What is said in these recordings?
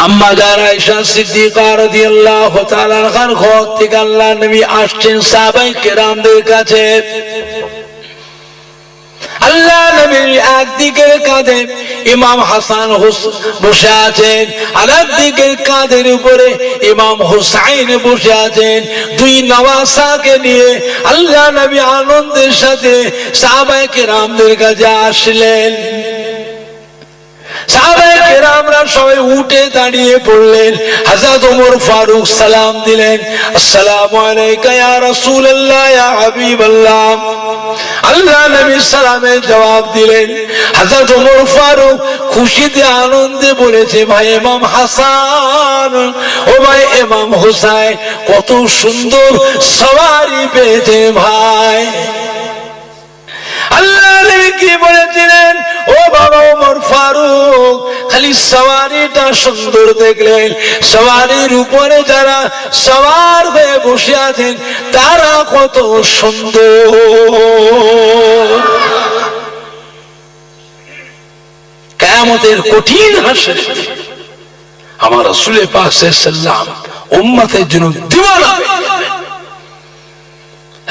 আম্মা জান আয়েশা সিদ্দিকা রাদিয়াল্লাহু তাআলা আনহার ঘর থেকে আল্লাহর নবী আসছেন সাহাবায়ে কেরামদের কাছে। আল্লাহ নবীর একদিকের কাঁধে ইমাম হাসান বসে আছেন, আর একদিকের কাঁধের উপরে ইমাম হুসাইন বসে আছেন। দুই নওয়াসাকে নিয়ে আল্লাহ নবী আনন্দের সাথে সাহাবায়ে কেরামদের কাছে আসলেন। সাহাবায়ে কেরামরা সবাই উঠে দাঁড়িয়ে পড়লেন। হযরত ওমর ফারুক সালাম দিলেন, আসসালামু আলাইকা ইয়া রাসূলুল্লাহ ইয়া হাবিবাল্লাহ। আল্লাহ নবী সালামের জবাব দিলেন। হযরত ওমর ফারুক খুশিতে আনন্দে বলেছে, ভাই ইমাম হাসান, ও ভাই ইমাম হুসাইন, কত সুন্দর সওয়ারি পেয়েছে ভাই। আল্লাহ নবী কি বলেছিলেন, ও বাবা ওমর ফারুক, খালি সওয়ারিটা সুন্দর দেখলেন, সওয়ারির উপরে যারা সওয়ার হয়ে বসে আছেন তারা কত সুন্দর। কিয়ামতের কঠিন হাসরে আমার রাসূল পাক সাল্লাল্লাহু আলাইহি ওয়াসাল্লাম উম্মতের জন্য দিওয়ানা।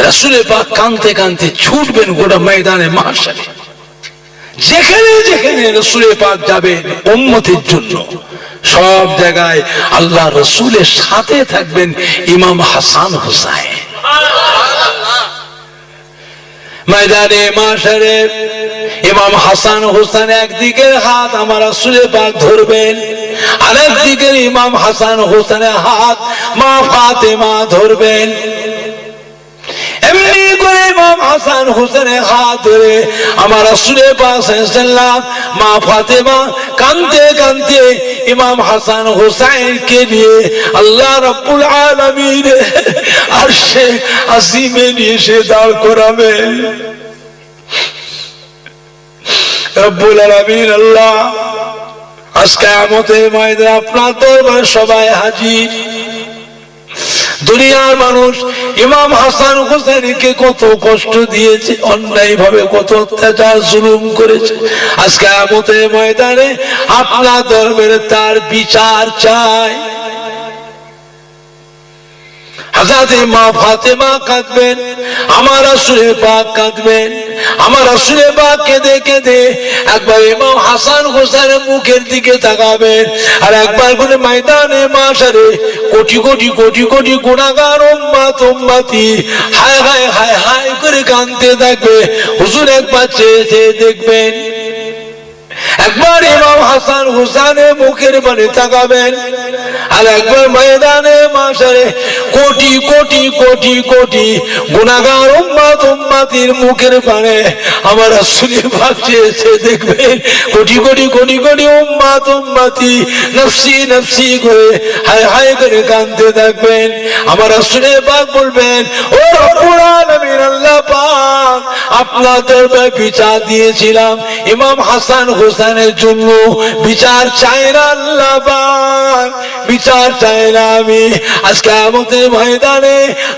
রাসূল পাক কাঁদতে কাঁদতে ছুটবেন গোটা ময়দানে মাহশারে। যেখানে যেখানে রাসূল পাক যাবেন উম্মতের জন্য, সব জায়গায় আল্লাহ রাসূলের সাথে থাকবেন ইমাম হাসান হুসাইন। ময়দানে মাহশারে ইমাম হাসান হুসাইন একদিকের হাত আমার রাসূল পাক ধরবেন, আর একদিকের ইমাম হাসান হুসাইনের হাত মা ফাতেমা ধরবেন। এমনি করে ইমাম হাসান হুসাইনের হাত ধরে আমার রাসূল পাক সাল্লাল্লাহু আলাইহি ওয়াসাল্লাম মা ফাতেমা কাঁদতে কাঁদতে ইমাম হাসান হুসাইনকে নিয়ে আল্লাহ রাব্বুল আলামিন আরশে আজিমে নিয়ে এসে দাঁড় করাবেন। রব্বুল আলামিন আল্লাহ আজ কিয়ামতের ময়দানে আপনার দরবারে সবাই হাজির। দুনিয়ার মানুষ ইমাম হাসান হুসাইনকে কত কষ্ট দিয়েছে, অন্যায় ভাবে কত অত্যাচার জুলুম করেছে। আজ কিয়ামতের ময়দানে আপনার দরবারে তার বিচার চাই। হযরত মা ফাতেমা কাঁদবেন, আমার রাসূল পাক কাঁদবেন। আমার রাসূল পাক কেঁদে কেঁদে একবার ইমাম হাসান হুসাইনের মুখের দিকে তাকাবেন, আর একবার করে ময়দানে মাহশারে কোটি কোটি কোটি কোটি গুনাহগার উম্মতি হায় হায় হায় হায় করে কাঁদতে থাকবে। হুজুর একবার চেয়ে চেয়ে দেখবেন, একবার ইমাম হাসান হুসাইনের মুখের পানে তাকাবেন, আর একবার ময়দানে মাহশারে কোটি কোটি কোটি কোটি গুনাহগার উম্মতির মুখের পানে আমার রাসূল পাক চেয়ে দেখবেন। কোটি কোটি কোটি কোটি উম্মতি নফসি নফসি করে হায় হায় করে কাঁদতে থাকবেন। আমার রাসূল পাক বলবেন, ও রব্বুল আলামিন আল্লাহ পাক, আপনার দরবারে বিচার দিয়েছিলাম, ইমাম হাসান হুসাইনের জন্য বিচার চাই না আল্লাহ পাক, বিচার চাই না আমি। আজ কিয়ামতের ময়দানে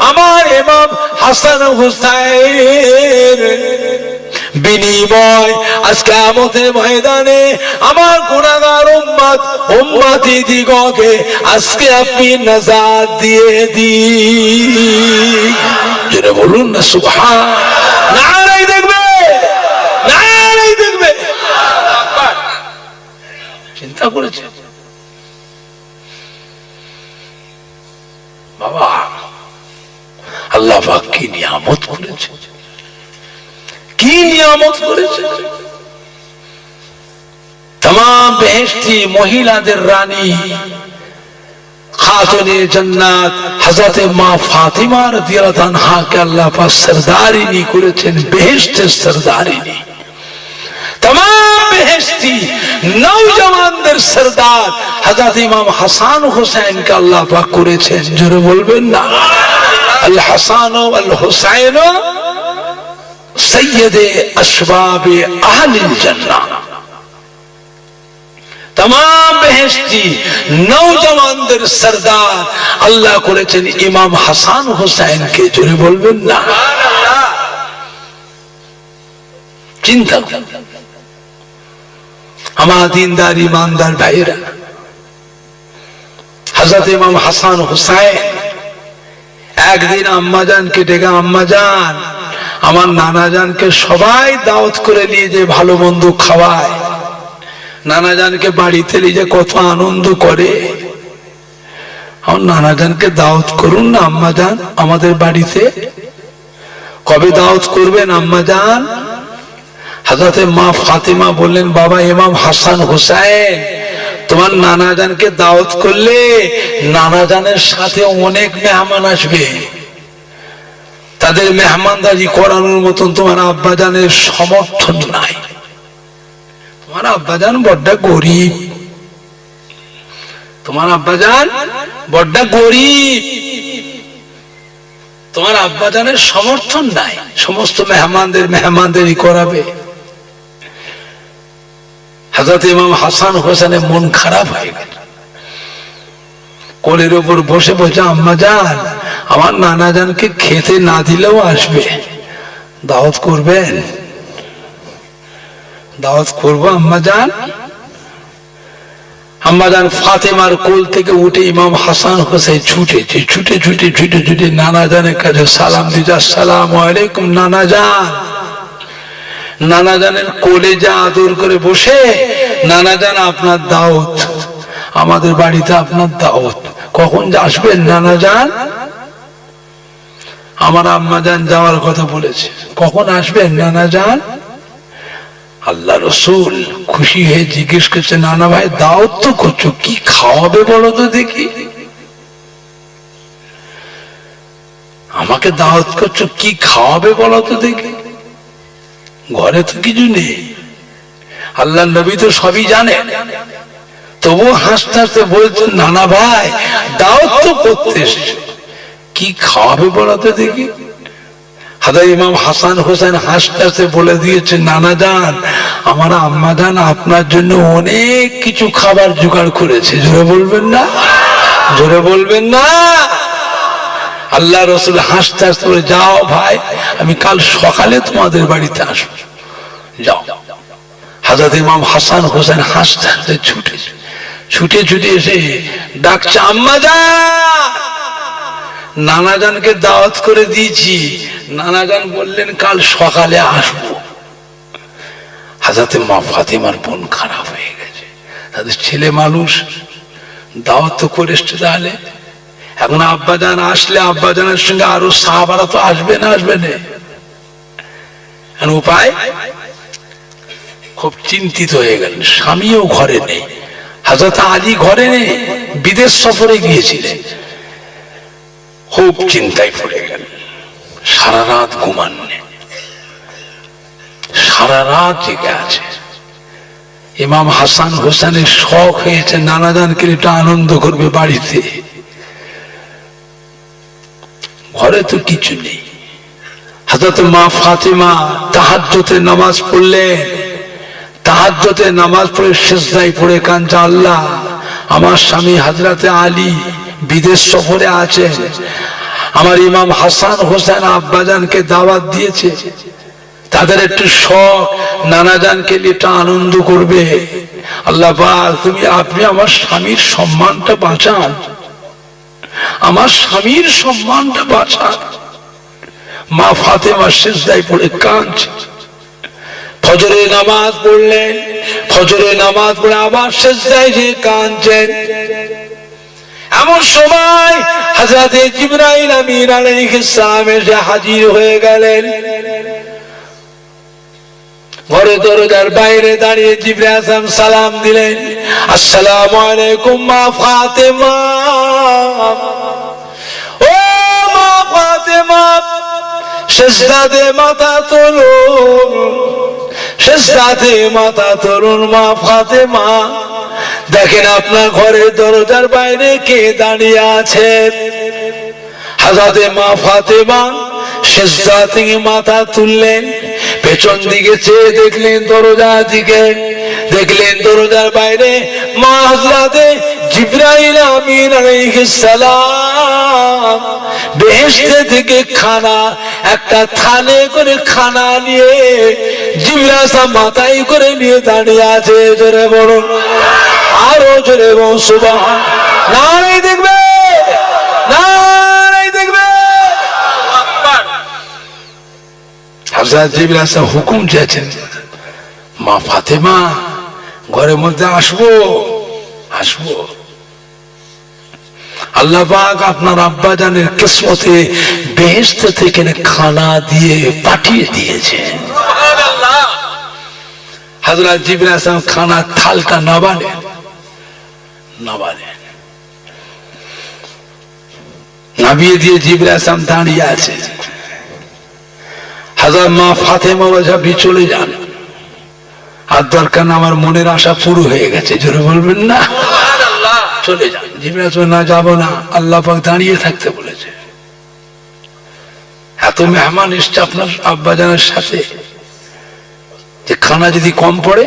আমার ইমাম হাসান হুসাইন বিনিময় আজ কিয়ামতের ময়দানে আমার গুনাহগার উম্মতি দিগকে আজকে আপনি নাজাত দিয়ে দিন। যারা বলুন না সুবহান, নারায়ে দেখবে, নারায়ে দেখবে। চিন্তা করেছে বাবা, আল্লাহ পাক কি নিয়ামত করেছে, কি নিয়ামত করেছে। तमाम বেহেশতি মহিলাদের রানী খাতুনে জান্নাত হযরত মা ফাতিমা রাদিয়াল্লাহু আনহা কে আল্লাহ পাক সরদারিনী করেছেন, বেহেশতের সরদারিনী। तमाम বেহেশতি নওজওয়ানদের সরদার হযরত ইমাম হাসান হুসাইন কে আল্লাহ পাক করেছেন। জোরে বলবেন না, আল হাসান ওয়াল হুসাইন সৈয়দে আসবাবে আহলিল জান্নাহ। तमाम বেহেশতি নওজওয়ানদের সরদার আল্লাহ করেছেন ইমাম হাসান হুসাইন কে। জোরে বলবেন না, চিন্তা আমার দিনদার ইমানদার ভাইরা, হযরত ইমাম হাসান হুসাইন একদিন আম্মাজানকে ডেকে, আম্মাজান আমার নানাজানকে সবাই দাওয়াত করে নিয়ে যে ভালো মন্দ খাওয়ায়, নানাজানকে বাড়িতে নিয়ে যে কত আনন্দ করে, আমার নানাজানকে দাওয়াত করুন না আম্মাজান আমাদের বাড়িতে। কবে দাওয়াত করবেন আম্মাজান? হযরতে মা ফাতেমা বললেন, বাবা ইমাম হাসান হুসাইন তোমার নানাজানকে দাওয়াত করলে নানাজানের সাথে অনেক মেহমান আসবে, তাদের মেহমানদারি করানোর মতন তোমার আব্বাজানের সমর্থন নাই। তোমার আব্বাজান বড্ড গরিব, তোমার আব্বাজান বড্ড গরিব, তোমার আব্বাজানের সমর্থন নাই সমস্ত মেহমানদারি করাবে। হযরত ইমাম হাসান হোসেনের মন খারাপ হয়ে গেল, কোলের উপর বসে বসে, আম্মাজান আমার নানাজানকে খেতে না দিলেও আসবে, দাওয়াত করবেন? দাওয়াত করবো আম্মাজান। আম্মাজান ফাতেমার কোল থেকে উঠে ইমাম হাসান হোসেন ছুটেছে, ছুটে ছুটে ছুটে ছুটে নানাজানের কাছে সালাম দিতে, আসসালামু আলাইকুম নানাজান। নানাজানের কোলে যা আদর করে বসে, নানাজান আপনার দাওয়াত, আমাদের বাড়িতে আপনার দাওয়াত, কখন আসবেন নানাজান? আমার আম্মাজান যাওয়ার কথা বলেছে, কখন আসবেন নানাজান? আল্লাহ রসুল খুশি হয়ে জিজ্ঞেস করছে, নানা ভাই দাওয়াত তো করছো, কি খাওয়াবে বলো তো দেখি, আমাকে দাওয়াত করছো কি খাওয়াবে বলো তো দেখি, ঘরে তো কিছু নেই। আল্লাহ নবী তো সবই জানে, তবু হাসতে হাসতে বলছেন, নানা ভাই দাওয়াত তো করতে এসেছে, কি খাওয়াবে বলো তো দেখি। হযরত ইমাম হাসান হোসেন হাসতে হাসতে বলে দিয়েছে, নানা জান আমার আম্মা জান আপনার জন্য অনেক কিছু খাবার জোগাড় করেছে। জোরে বলবেন না, জোরে বলবেন না। আল্লাহ রসুল হাসতে হাসতে বলে, যাও ভাই আমি কাল সকালে তোমাদের বাড়িতে আসবো, যাও। হযরত ইমাম হাসান হোসেন হাসতে হাসতে ছুটে ছুটে এসে ডাকছে, আম্মা জান নানাজানকে দাওয়াত করে দিয়েছি। নানাজান বললেন কাল সকালে আসবো। হযরত মা ফাতেমার মন খারাপ হয়ে গেছে, তাদের ছেলে মানুষ দাওয়াত তো করে এসছে, তাহলে এখন আব্বাজান আসলে আব্বাজানের সঙ্গে আরো সাহাবারা তো আসবে না, আসবে না, উপায়? খুব চিন্তিত হয়ে গেলেন, স্বামীও ঘরে নেই, হযরত আলী ঘরে নেই, বিদেশ সফরে গিয়েছিলেন, খুব চিন্তায় পড়ে গেল, সারা রাত ঘুমাননি, সারা রাত জেগে আছে। ইমাম হাসান হোসেনের শখ হয়েছে নানাজানকে একটু আনন্দ করবে বাড়িতে, ঘরে তো কিছু নেই। হযরত মা ফাতেমা তাহাজ্জুদে নামাজ পড়লেন, তাহাজ্জুদে নামাজ পড়ে সিজদায় পড়ে কাঁদছে, আল্লাহ আমার স্বামী হযরতে আলী বিদেশ সফরে আছেন, আমার ইমাম হাসান হোসেন আব্বাজানকে দাওয়াত দিয়েছে, তাদের একটু শখ নানাজানকে নিয়ে একটু আনন্দ করবে, আল্লাহ পাক আপনি আমার স্বামীর সম্মানটা বাঁচান, আমার স্বামীর সম্মানটা বাঁচান। মা ফাতেমা সিজদায় পড়ে কাঁদছে। ফজরের নামাজ পড়লেন, ফজরের নামাজ পড়ে আবার সিজদায় যে কাঁদছেন। এমন সময় হযরত জিবরাইল আমিন আলাইহিস সালাম এসে হাজির হয়ে গেলেন। ঘরে দরজার বাইরে দাঁড়িয়ে জিবরাইল আলাইহিস সালাম দিলেন, আসসালামু আলাইকুম মা ফাতেমা। ও মা ফাতেমা সিজদাতে মাথা তুলুন, সিজদাতে মাথা তুলুন মা ফাতেমা। দেখেন আপনার ঘরের দরজার বাইরে কে দাঁড়িয়ে আছে। হযরত মা ফাতেমা সিজদা থেকে মাথা তুললেন, পেছন দিকে চেয়ে দেখলেন দরজা দিকে, দেখলেন দরজার বাইরে মা হযরত জিবরাইল আমিন আলাইহিস সালাম বেহেশত থেকে খানা একটা থালে করে খানা নিয়ে জিবরাইল মাথায় করে নিয়ে দাঁড়িয়ে আছে। জোরে বলুন, আরো জোরে বলুন সুবহান। নারাই দেখবে, নারাই দেখবে। হযরত জিবরাইল আলাইহিস সালাম হুকুম দিয়েছেন, মা ফাতেমা ঘরের মধ্যে আসবো, আসবো। আল্লাহ পাক আপনার আব্বা জানের কিসমতে বেহেশত থেকে খানা দিয়ে পাঠিয়ে দিয়েছে। হযরত জিবরাইল আলাইহিস সালাম খানার থালটা নাবালেন, নাবালেন, নাবিয়ে দিয়ে জিবরাইল আলাইহিস সালাম দাঁড়িয়ে আছে। হযরত মা ফাতেমা বলছে আপনি চলে যান, আর দরকার না, আমার মনের আশা পুরো হয়ে গেছে। জোরে বলবেন না, চলে যান। জিবরাইল না, যাব না, আল্লাহ পাক দাঁড়িয়ে থাকতে বলেছে। এত মেহমান এসছে আপনার আব্বাজানের সাথে, যে খানা যদি কম পড়ে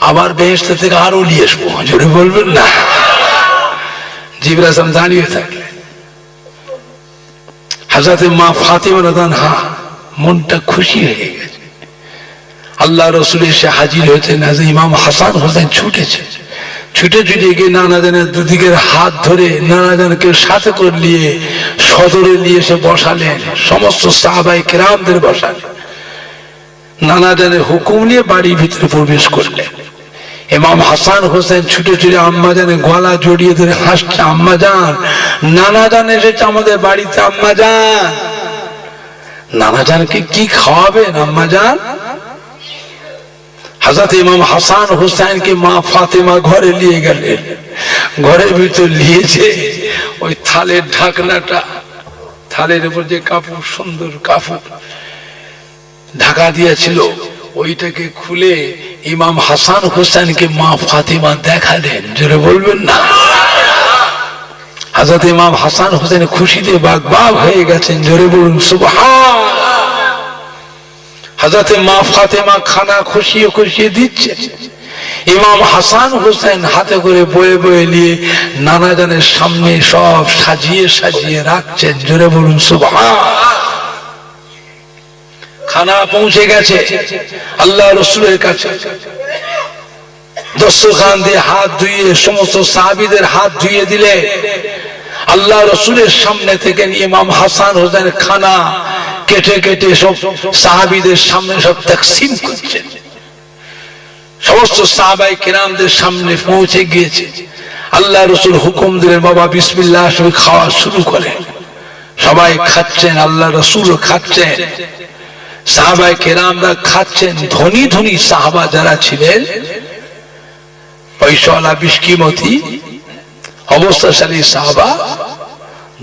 আবার বেহেশত থেকে আরো নিয়ে আসবো। জোরে বলবেন না। জিবরাইল দাঁড়িয়ে থাকলেন। হযরত মা ফাতেমা রাদিয়াল্লাহু আনহা মনটা খুশি হয়ে গেছে। আল্লাহ রসুল এসে হাজির হয়েছেন। ইমাম হাসান হোসেন ছুটেছে, ছুটে ছুটে গিয়ে নানাজানের দুদিকের হাত ধরে নানাজানকে সাথে করে নিয়ে সদরে নিয়ে এসে বসালেন, সমস্ত সাহাবায়ে কেরামদের বসালেন। নানাজানের হুকুম নিয়ে বাড়ির ভিতরে প্রবেশ করলেন। ইমাম হাসান হোসেন ছুটে ছুটে আম্মাজানের গলা জড়িয়ে ধরে হাসছে, আম্মাজান, নানাজান এসেছে আমাদের বাড়িতে, আম্মাজান, নানাজানকে কি খাওয়াবেন আম্মাজান? হযরত ইমাম হাসান হোসেনকে মা ফাতেমা ঘরে নিয়ে গেলেন। ঘরের ভিতর নিয়েছে ওই থালের ঢাকনাটা, থালের উপর যে কাপড়, সুন্দর কাপড় ঢাকা দিয়েছিল, ওইটাকে খুলে ইমাম হাসান হোসেনকে মা ফাতেমা দেখালেন। জোরে বলবেন না। হযরত ইমাম হাসান হোসেন খুশিতে বাগবাগ হয়ে গেছেন। জোরে বলুন সুবহান। হযরত মা ফাতেমা খানা খুশিয়ে খুশিয়ে দিচ্ছে। ইমাম হাসান হোসেন হাতে করে বয়ে বয়ে নিয়ে নানাজানের সামনে সব সাজিয়ে সাজিয়ে রাখছেন। জোরে বলুন সুবহান। খানা পৌঁছে গেছে আল্লাহ রসুলের কাছে। দস্তরখান দিয়ে হাত ধুয়ে সমস্ত সাহাবীদের হাত ধুয়ে দিলে আল্লাহ রসুলের সামনে থেকে ইমাম হাসান হোসেন খানা কেটে কেটে সব সাহাবীদের সামনে সব তাকসিম করছেন। সমস্ত সাহাবায়ে কেরামদের সামনে পৌঁছে গিয়েছে। আল্লাহ রসুল হুকুম দিলেন, বাবা বিসমিল্লাহ, সবাই খাওয়া শুরু করে। সবাই খাচ্ছেন, আল্লাহ রসুল খাচ্ছেন, সাহাবায়ে কেরামরা খাচ্ছেন। ধনী ধনী সাহাবা যারা ছিলেন, পয়সাওয়ালা বিস্কিমতি অবস্থাশালী সাহাবা,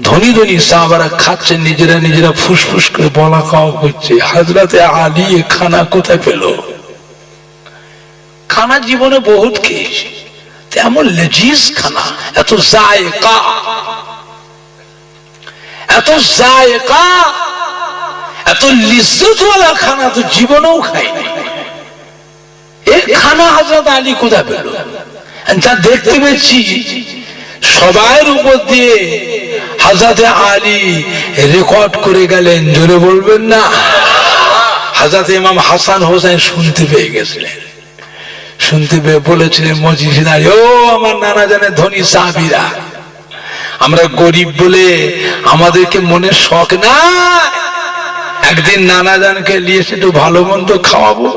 ধনী ধনী সাহাবারা খাচ্ছেন, নিজেরা নিজেরা ফুসফুস করে বলা খাওয়া করছে। হযরতে আলী খানা কোথায় পেল? খানা জীবনে বহুত খেয়েছি, তেমন লজিজ খানা, এত জায়কা, এত জায়কা, এত লিজ্জতওয়ালা খানা তো জীবনেও খাইনি। এই খানা হযরত আলী কোথায় পেল? যা দেখতে পেয়েছি সবার উপর দিয়ে হযরতে আলী রেকর্ড করে গেলেন। জোরে বলবেন না। হযরত ইমাম হাসান হোসেন শুনতে পেয়ে গেছিলেন। শুনতে পেয়ে বলেছিলেন, মজলিসে, ও আমার নানাজানের ধনী সাহাবীরা, আমরা গরিব বলে আমাদেরকে মনে শখ না, একদিন নানাজানকে নিয়ে একটু ভালো মন্দ খাওয়াবো।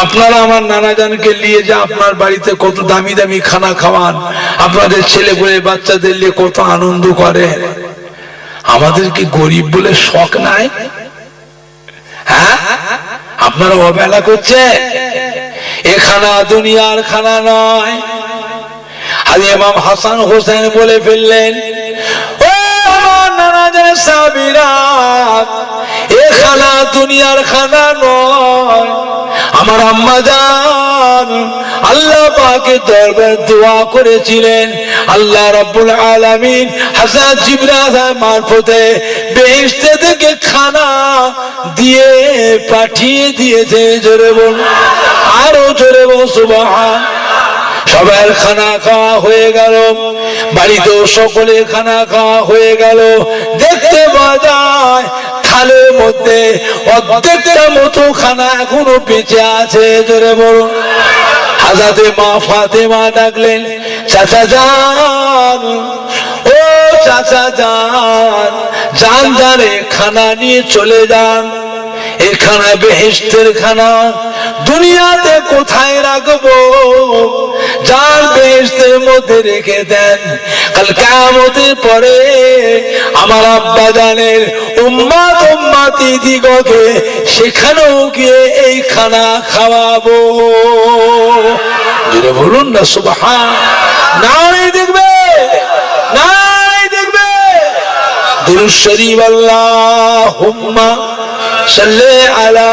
আপনারা আমার নানাজানকে নিয়ে যা আপনার বাড়িতে কত দামি দামি খানা খাওয়ান, আপনাদের ছেলে বলে বাচ্চাদের নিয়ে কত আনন্দ করে, আমাদের কি গরিব বলে শখ নাই? হ্যাঁ, আপনারা অবহেলা করছেন। এ খানা দুনিয়ার খানা নয়। আর ইমাম হাসান হোসেন বলে ফেললেন, ও আমার নানাজানের সাহাবীরা, এ খানা দুনিয়ার খানা নয়। আমার আম্মা জান আল্লাহ পাকের দরবারে দোয়া করেছিলেন, আল্লাহ রাব্বুল আলামিন হযরত জিবরাইল মারফতে বেহেশত থেকে খানা দিয়ে পাঠিয়ে দিয়েছে। জোরে বল, আরো জোরে বল সুবহান। সবার খানা খাওয়া হয়ে গেল, বাড়িতেও সকলের খানা খাওয়া হয়ে গেল। দেখতে পাওয়া যায় থালের মধ্যে অর্ধেকটা মতো খানা এখনো বেঁচে আছে। জোরে বলুন। হাজরাতে মা ফাতেমা ডাকলেন, চাচা যান, ও চাচা যান, যান যান, খানা নিয়ে চলে যান। এই খানা বেহেশতের খানা, দুনিয়াতে কোথায় রাখবো? যার বেহেশতের মধ্যে রেখে দেন, কাল কিয়ামতের পরে আমার আব্বা জানের উম্মত উম্মতি দিগকে সেখানেও গিয়ে এই খানা খাওয়াবো। যদি বলুন না সুবহান, নাই দেখবে, নাই দেখবে। দুরূদ শরীফ আল্লাহুম্মা সাল্লি আলা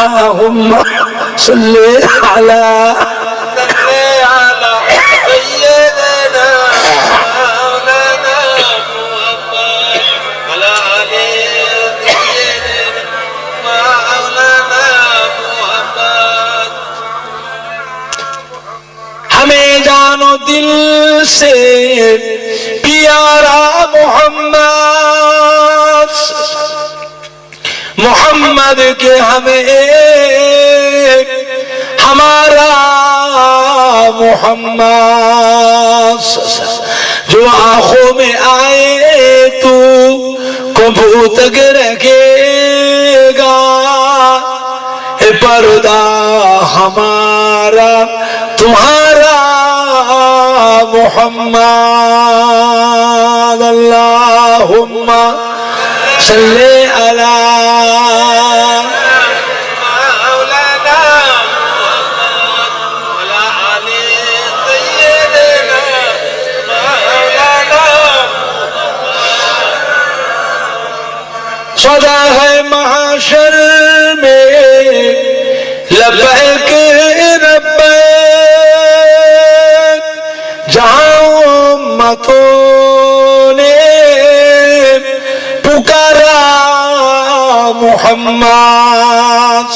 اللهم صل على سيدنا مولانا محمد وعلى آل سيدنا مولانا محمد। हमें जानो दिल से प्यारा मोहम्मद, मोहम्मद के हमें हमारा मोहम्मद जो आंखों में आए तू कबू तक रखेगा, पर्दा हमारा तुम्हारा मोहम्मद। अल्लाहुम्मा सल्ले अला मौलाना मुहम्मद वअला आले सय्यिदना मौलाना मुहम्मद। सदा है महशर में लब्बैक रब्बैक, जहां उम्मतों ने पुकारा मोहम्मद।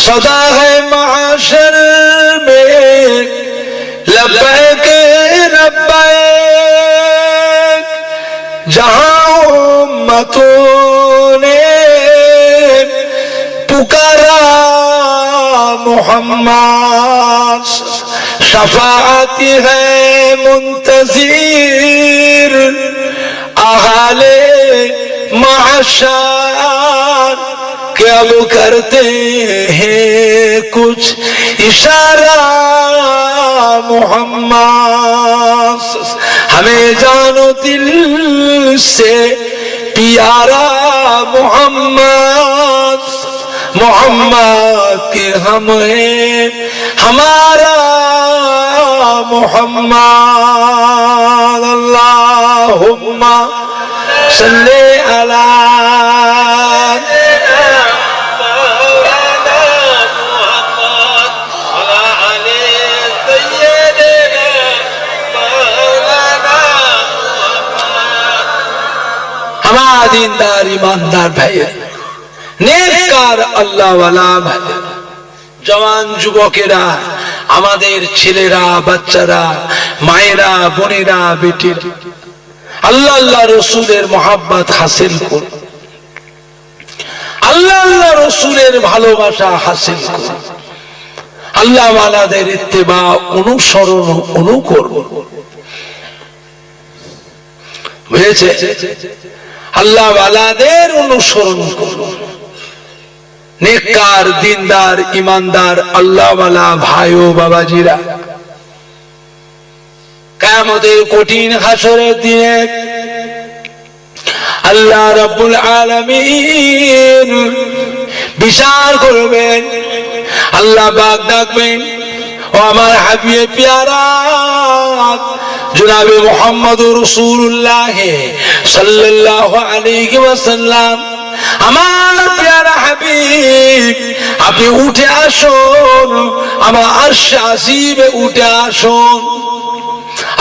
सदा है महशर में लब्बैक रब्बैक, जहां उम्मतों ने पुकारा मोहम्मद। शफाअत है मुंतज़िर अहाले महशर, के अब करते हैं कुछ इशारा मोहम्मद। हमें जानो दिल से प्यारा मोहम्मद, मोहम्मद के हम हैं हमारा मोहम्मद। अल्लाहुम्मा सल्ले अला मौलाना मुहम्मद वअला आले सय्यिदना मौलाना मुहम्मद। हमारा दीनदार ईमानदार भाई, नेककार আল্লাহ ওয়ালা ভাই, জওয়ান যুবকেরা, আমাদের ছেলেরা, বাচ্চারা, মায়েরা, বোনেরা, বেটিরা, আল্লাহ আল্লাহ রসুলের মহাব্বত হাসিল করুন, আল্লাহ আল্লাহ রসুলের ভালোবাসা হাসিল করুন, আল্লাহ ওয়ালাদের ইত্তেবা অনুসরণ অনুকরণ। বুঝেছে? আল্লাহ ওয়ালাদের অনুসরণ করুন। নেককার, দিনদার, ইমানদার আল্লাহওয়ালা ভাই ও বাবাজিরা, কিয়ামতের কঠিন হাসরের দিনে আল্লাহ রাব্বুল আলামিন বিচার করবেন। আল্লাহ পাক ডাকবেন, ও আমার হাবিবে প্যারা জনাবে মুহাম্মদুর রাসূলুল্লাহ সাল্লাল্লাহু আলাইহি ওয়াসাল্লাম, আমার প্যারা হাবিব, আপনি উঠে আসুন, আমার আরশে আজিমে উঠে আসুন।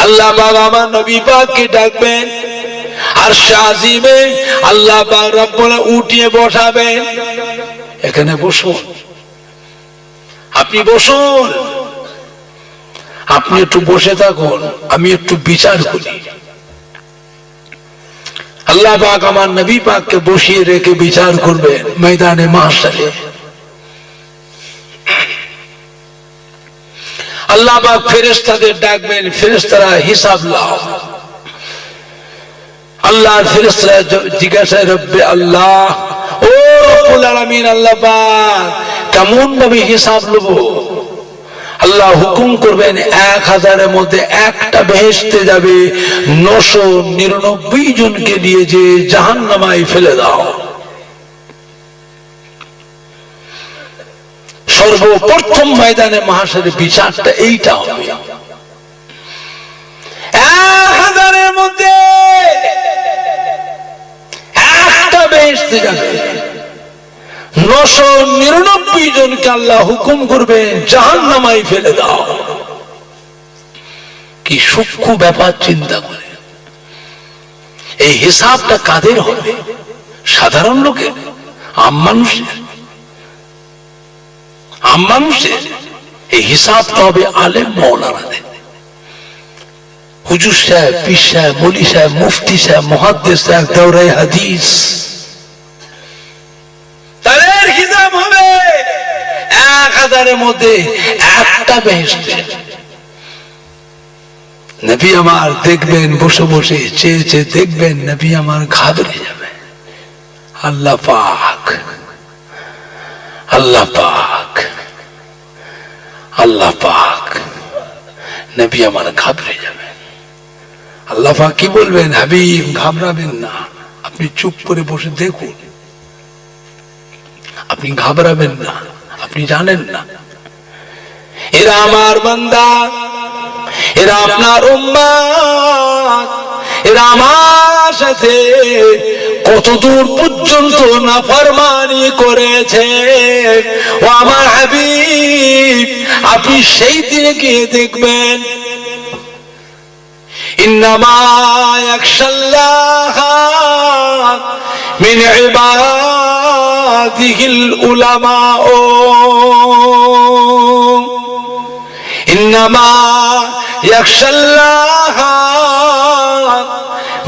আল্লাহ পাক আমার নবী পাককে ডাকবেন, আরশে আজিমে আল্লাহ পাক রব্বুল উঠিয়ে বসাবেন। এখানে বসুন, আপনি বসুন। আপনি একটু বসে থাকুন, আমি একটু বিচার করি। আল্লাহ পাক আমার নবী পাককে বসিয়ে রেখে বিচার করবেন ময়দানে মাহশরে। আল্লাহ পাক ফেরেশতাদের ডাকবেন, ফেরেশতারা হিসাব লাও। আল্লাহর ফেরেশতারা জিজ্ঞাসা, রব্বে আল্লাহ, ও রব্বুল আলামিন, আল্লাহ পাক কেমন ভাবে হিসাব নেব? আল্লাহ হুকুম করবেন 1000-এর মধ্যে একটা বেহেশতে যাবে, 999 জনকে নিয়ে যে জাহান্নামায় ফেলে দাও। সর্বপ্রথম ময়দানে মাহশরে বিচারটা এইটা হবে। 1000-এর মধ্যে একটা বেহেশতে যাবে, 999 জনকে আল্লাহ হুকুম করবেন জাহান্নামায় ফেলে দাও। কি সূক্ষ্ম ব্যাপার চিন্তা করে। এই হিসাবটা কাদের হবে? সাধারণ লোকের, আম মানুষের? আম মানুষের এই হিসাবটা হবে আলেম মাওলানাদের। হুজুর সাহেব, পীর সাহেব, মৌলী সাহেব, মুফতি সাহেব, মুহাদ্দিস সাহেব, দাওরায়ে হাদিস, তাদের হিসাব হবে 1000-এর মধ্যে একটা বেহেশতে। নবী আমার দেখবেন বসে বসে, চেয়ে চেয়ে দেখবেন, নবী আমার ঘাবড়ে যাবে। আল্লাহ পাক, আল্লাহ পাক, আল্লাহ পাক, নবী আমার ঘাবড়ে যাবে। আল্লাহ পাক কি বলবেন? হাবিব ঘাবড়াবেন না, আপনি চুপ করে বসে দেখুন। আপনি ঘাবড়াবেন না, আপনি জানেন না এরা আমার বান্দা, এরা আপনার উম্মত, এরা আমার সাথে কতদূর পর্যন্ত নাফরমানি করেছে। ও আমার হাবিব, আপনি সেই দিনে গিয়ে দেখবেন, ইন্নামা ইয়াখশাল্লাহ মিন ইবাদিহিল উলামা, ইন্নামা ইয়াখশাল্লাহ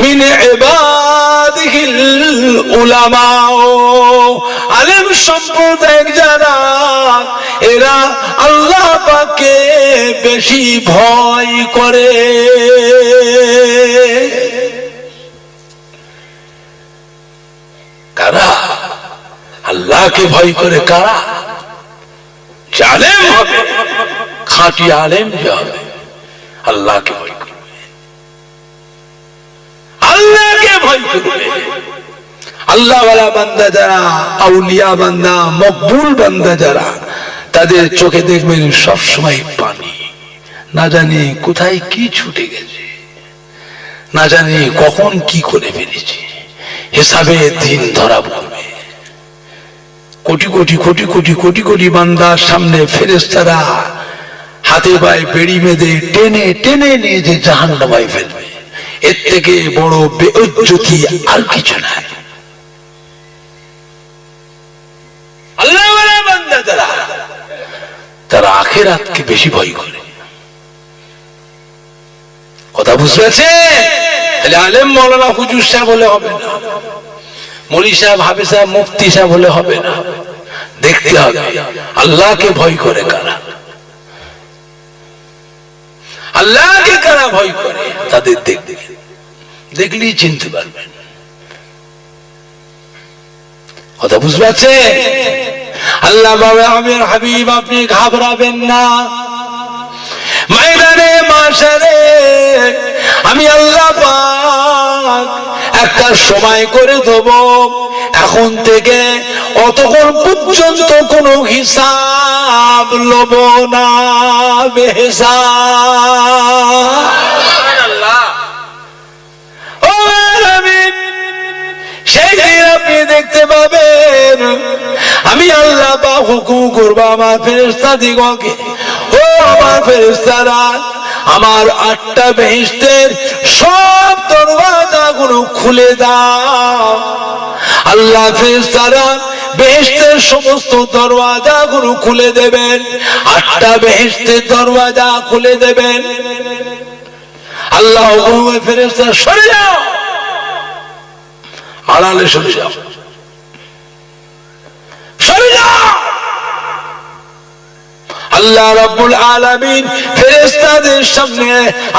মিন ইবাদিহিল উলামা। আলেম সম্প্রদায় যারা, এরা আল্লাহ পাককে বেশি ভয় করে। কারা আল্লাহকে ভয় করে? কারা? আলেম হবে, খাঁটি আলেম যে হবে, আল্লাহকে ভয় করবে, আল্লাহকে ভয় করবে। আল্লাহ ওয়ালা বান্দা যারা, আউলিয়া বান্দা, মকবুল বান্দা যারা, তাদের চোখে দেখবেন সবসময় পানি। না জানি কোথায় কি ছুটে গেছে, না জানি কখন কি করে ফেলেছে। হিসাবে দিন ধরা পড়বে। কোটি কোটি কোটি কোটি কোটি কোটি বান্দার সামনে ফেরেশতারা হাতে পায়ে বেড়ি বেঁধে টেনে টেনে নিয়ে যে জাহান্নামায় ফেলবে। এর থেকে বড় বেইজ্জতি আর কিছু নাই। আল্লাহ ওয়ালা বান্দা যারা, তারা আখিরাতকে বেশি ভয় করে। কথা বুঝতে পারছেন? তাহলে আলেম মাওলানা হুজুর সাহেব বলে হবে না, মৌলী সাহেব, হাফেজ সাহেব, মুফতি সাহেব বলে হবে না। দেখতে হবে আল্লাহকে ভয় করে কারা, আল্লাহকে কারা ভয় করে, তাদের দেখলেই চিনতে পারবেন। কথা বুঝতে পারছেন? আল্লাহ বাবা, আমির হাবিব, আপনি ঘাবড়াবেন না। ময়দানে মাশারে আমি আল্লাহ পাক একটা সময় করে দেব, এখন থেকে অতক্ষণ পর্যন্ত কোনো হিসাব লব না, বেহিসাব। ও হাবিব, সেই দিন আপনি দেখতে পাবেন আমি আল্লাহ পাক হুকুম করব আমার ফেরেশতা দিগকে, ও আমার ফেরেশতারা, আমার 8টা বেহেশতের সব দরওয়াজাগুলো খুলে দাও। আল্লাহ ফেরেশতারা বেহেশতের সমস্ত দরওয়াজাগুলো খুলে দেবেন, 8টা বেহেশতের দরওয়াজা খুলে দেবেন। আল্লাহ বলবে ফেরেশতা সরে যাও, আড়ালে সরে যাও, সরে যাও। আল্লাহ রাব্বুল আলামিন ফেরেশতাদের সামনে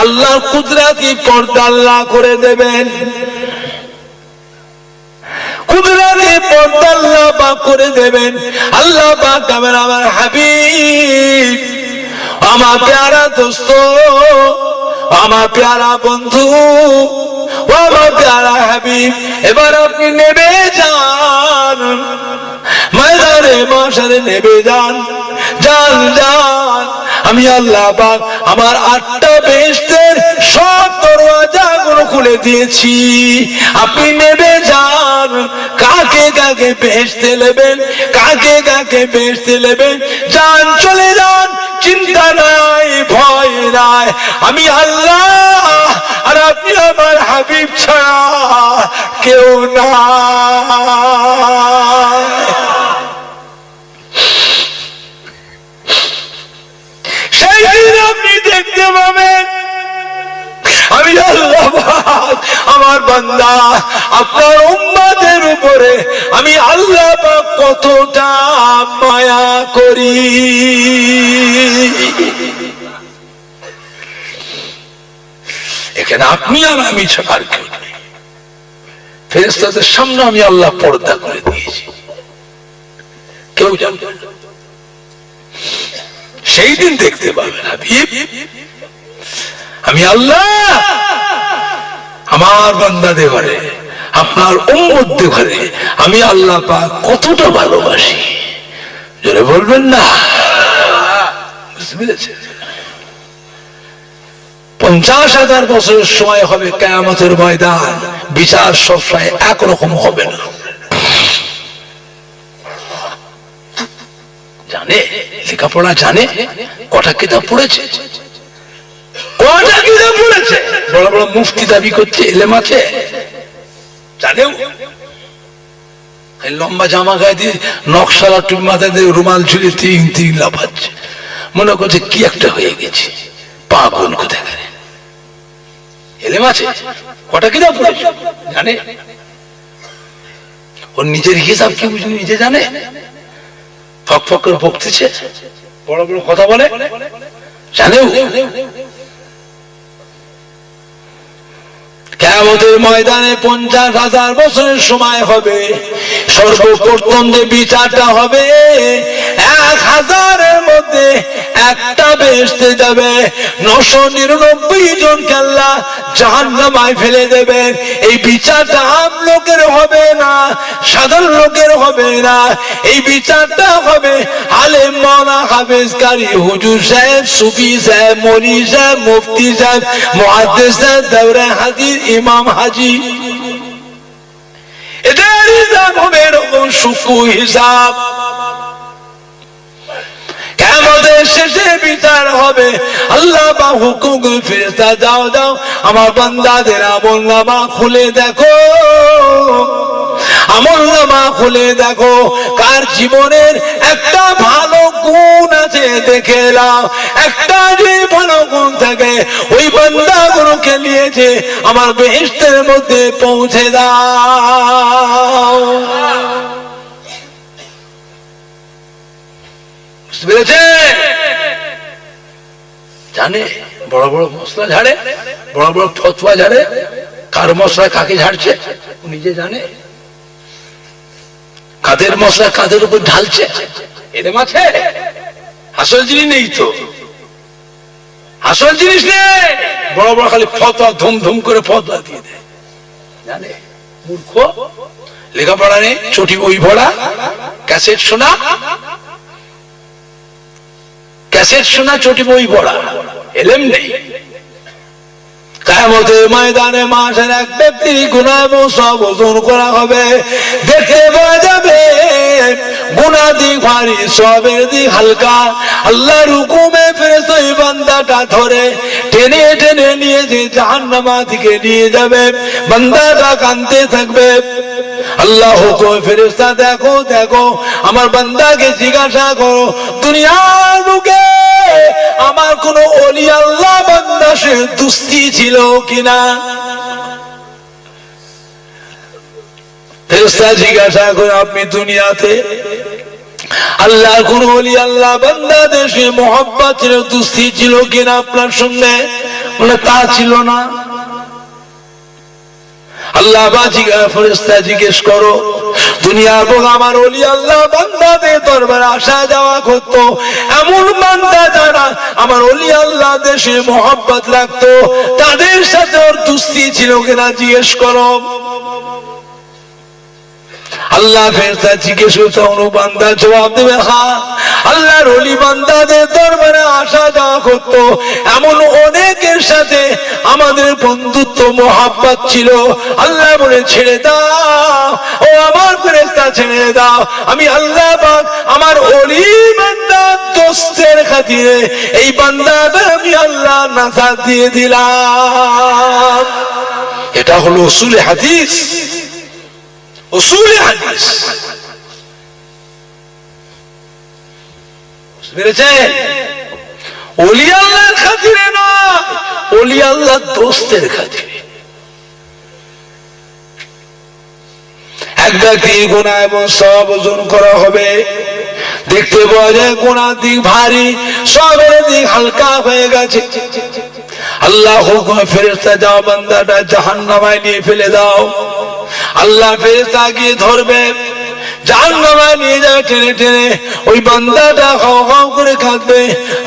আল্লাহর কুদরতি পর্দা আল্লাহ করে দেবেন, কুদরতি পর্দা আল্লাহ পাক করে দেবেন। আল্লাহ পাক আমার হাবিব, আমার প্যারা দোস্ত, আমার প্যারা বন্ধু, আমার প্যারা হাবিব, এবার আপনি নেমে যান, ময়দানে মাশারে নেমে যান, যান যান। আমি আল্লাহ পাক আমার 8টা বেহেশতের সব দরওয়াজাগুলো খুলে দিয়েছি, আপনি নেমে যান। কাকে কাকে বেহেশতে নেবেন, কাকে কাকে বেহেশতে নেবেন, যান, চলে যান, চিন্তা নাই, ভয় নাই। আমি আল্লাহ আর আপনি আমার হাবিব ছাড়া কেউ না। সেই দিন আপনি দেখতে পাবেন আমি আল্লাহ পাক আমার বান্দা আপনার উম্মতের উপরে আমি আল্লাহ পাক কতটা মায়া করি। এখানে আপনি আর আমি ছাড়া আর কেউ নেই। ফেরেশতাদের সামনে আমি আল্লাহ পর্দা করে দিয়েছি, কেউ জানবে না। সেই দিন দেখতে পাবেন হাবিব আমি আল্লাহ আমার বান্দাদের ঘরে, আপনার উম্মতদের ঘরে আমি আল্লাহ পাক কতটা ভালোবাসি, জোরে বলবেন না? বুঝতে পেরেছেন? 50,000 বছরের সময় হবে কিয়ামতের ময়দান, বিচার সবসময় একরকম হবে না। জানে, লেখাপড়া জানে, কটা কিতাব পড়েছে, কটা কিতাব পড়েছে, বড় বড় মুফতি দাবি করছে এলেম আছে, জানেও। লম্বা জামা গায়ে দিয়ে নকশালা টুপি মাথায় দিয়ে রুমাল ঝুলিয়ে তিন তিন লাফাচ্ছে, মনে করছে কি একটা হয়ে গেছে, পাগল কোথায় গেলে। এলেম আছে, কটা কিতাব পড়েছে, জানে। ওর নিজের হিসাব কি বুঝলি, নিজে জানে, ফক ফক করে বকতেছে, বড় বড় কথা বলে, জানেও। কিয়ামতের ময়দানে 50,000 বছরের সময় হবে, সর্বপ্রথম যে বিচারটা হবে 1000-এর মধ্যে একটা বেহেশতে যাবে, 999 জনকে আল্লাহ জাহান্নামায় ফেলে দেবেন। এই বিচারটা আম লোকের হবে না, সাধারণ লোকের হবে না, এই বিচারটা হবে আলেম, মাওলানা, হাফেজ, কারি, হুজুর সাহেব, সুফি সাহেব, মৌলভী সাহেব, মুফতি সাহেব, মুহাদ্দিস সাহেব, দাওরা হাদিস, ইমাম হাজি, এদের হিসাব হবে এরকম সূক্ষ্ম হিসাব। কিয়ামতের শেষে বিচার হবে, আল্লাহ বা হুকুম ফেরেশতা দাও দাও আমার বান্দাদের আমলনামা খুলে দেখো, আমলনামা খুলে দেখো কার জীবনের একটা ভালো গুণ আছে দেখে নাও। একটা যে ভালো গুণ থাকে ওই বান্দাগুলোকে নিয়েছে আমার বেহেশতের মধ্যে পৌঁছে দাও। বুঝতে পেরেছে? জানে, বড় বড় মশলা ঝাড়ে, বড় বড় ফতোয়া ঝাড়ে, কার মশলা কাকে ঝাড়ছে নিজে জানে, কাদের মশলা কাদের উপর ঢালছে এরকম আছে। আসল জিনিস নেই তো, আসল জিনিস নেই, বড় বড় খালি ফতোয়া ধুম ধুম করে ফতোয়া দিয়ে দেয়, জানে। মূর্খ, লেখাপড়া নেই, চটি বই পড়া, ক্যাসেট শোনা, ক্যাসেট শোনা, চটি বই পড়া, এলেম নেই। কিয়ামতের ময়দানে মাসের এক ব্যক্তির গুনাহ এবং সব ওজন করা হবে, দেখে পাওয়া যাবে গুনাহ দিক ভারী, সবের দিক হালকা। আল্লাহর হুকুমে ফেরেশতা ওই বান্দাটা ধরে টেনে টেনে নিয়ে যে জাহান্নামা থেকে নিয়ে যাবে, বান্দাটা কাঁদতে থাকবে, আল্লাহ হুকুম ফেরেশতা দেখো দেখো আমার বান্দাকে জিজ্ঞাসা করো দুনিয়ার বুকে আমার কোন ওলি আল্লাহ বান্দা সে দুস্থি ছিল কিনা। ফেরেশতা জিজ্ঞাসা করে আপনি দুনিয়াতে আল্লাহর কোন ওলি আল্লাহ বান্দা দেশে মোহাব্বত ছিল দুস্থি ছিল কিনা আপনার সঙ্গে? বলে তা ছিল না। আল্লাহ ফেরেশতা জিজ্ঞেস করো দুনিয়ার বুকে আমার ওলি আল্লাহ বান্দাদের দরবারে আসা যাওয়া করতো এমন বান্দা যারা আমার ওলি আল্লাহ দেশে মোহাব্বত রাখতো তাদের সাথে ওর দুস্থি ছিল কিনা জিজ্ঞেস করো। আল্লাহ ফেরেশতা জিজ্ঞেস করতে বান্দা জবাব দেবে হ্যাঁ আল্লাহর ওলি বান্দাদের দরবারে আসা যাওয়া করতো এমন অনেকের সাথে আমাদের বন্ধুত্ব মোহাব্বত ছিল। আল্লাহ বলে ছেড়ে দাও ও আমার ফেরেশতা ছেড়ে দাও আমি আল্লাহ পাক আমার ওলি বান্দা দোস্তের খাতিরে এই বান্দাকে আমি আল্লাহ নাজাত দিয়ে দিলাম। এটা হলো উসুলে হাদিস। উসুলে হাদিস বুঝেছেন? ওলি আল্লাহর খাতিরে নয় ওলি আল্লাহর দোস্তের খাতিরে। এক ব্যক্তি গুনাহ এবং সওয়াব ওজন করা হবে দেখতে পাওয়া যায় গুনার দিক ভারী সওয়াবের দিক হালকা হয়ে গেছে। আল্লাহ হুকুম ফেরেশতা যাও বান্দাটা জাহান্নামে নিয়ে ফেলে দাও। আল্লাহ ফেরেশতা গিয়ে ধরবে জাহান্নামে নিয়ে যায় টেনে টেনে ওই বান্দাটা হাও হাও করে কাঁদবে